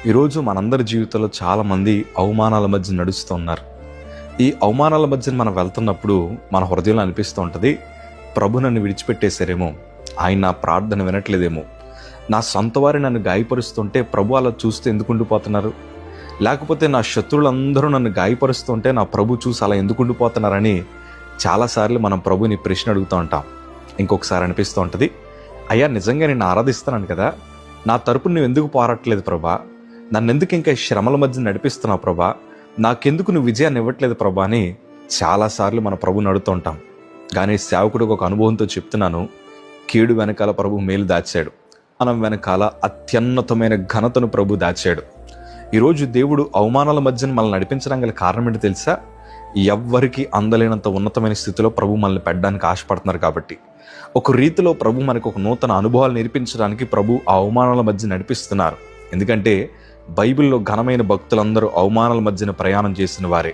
ఈరోజు మనందరి జీవితంలో చాలామంది అవమానాల మధ్య నడుస్తూ ఉన్నారు. ఈ అవమానాల మధ్య మనం వెళ్తున్నప్పుడు మన హృదయంలో అనిపిస్తూ ఉంటుంది, ప్రభు నన్ను విడిచిపెట్టేశారేమో, ఆయన నా ప్రార్థన వినట్లేదేమో, నా సొంత వారి నన్ను గాయపరుస్తుంటే ప్రభు అలా చూస్తూ ఎందుకు ఉండిపోతున్నారు, లేకపోతే నా శత్రువులందరూ నన్ను గాయపరుస్తుంటే నా ప్రభు చూసి అలా ఎందుకు ఉండిపోతున్నారని చాలాసార్లు మనం ప్రభుని ప్రశ్న అడుగుతూ ఉంటాం. ఇంకొకసారి అనిపిస్తూ ఉంటుంది, అయ్యా నిజంగా నేను ఆరాధిస్తున్నాను కదా, నా తరపున నువ్వు ఎందుకు పోరాటలేదు ప్రభా, నన్నెందుకు ఇంకా శ్రమల మధ్య నడిపిస్తున్నావు ప్రభా, నాకెందుకు నువ్వు విజయాన్ని ఇవ్వట్లేదు ప్రభా అని చాలాసార్లు మన ప్రభుని అడుగుతూ ఉంటాం. కానీ సేవకుడికి ఒక అనుభవంతో చెప్తున్నాను, కీడు వెనకాల ప్రభు మేలు దాచాడు, మనం వెనకాల అత్యున్నతమైన ఘనతను ప్రభు దాచాడు. ఈరోజు దేవుడు అవమానాల మధ్యన మనల్ని నడిపించడం గల కారణం ఏంటి తెలుసా? ఎవ్వరికి అందలేనంత ఉన్నతమైన స్థితిలో ప్రభు మనల్ని పెట్టడానికి ఆశపడుతున్నారు కాబట్టి. ఒక రీతిలో ప్రభు మనకు ఒక నూతన అనుభవాలు నేర్పించడానికి ప్రభు ఆ అవమానాల మధ్య నడిపిస్తున్నారు. ఎందుకంటే బైబిల్లో ఘనమైన భక్తులందరూ అవమానాల మధ్యన ప్రయాణం చేసిన వారే.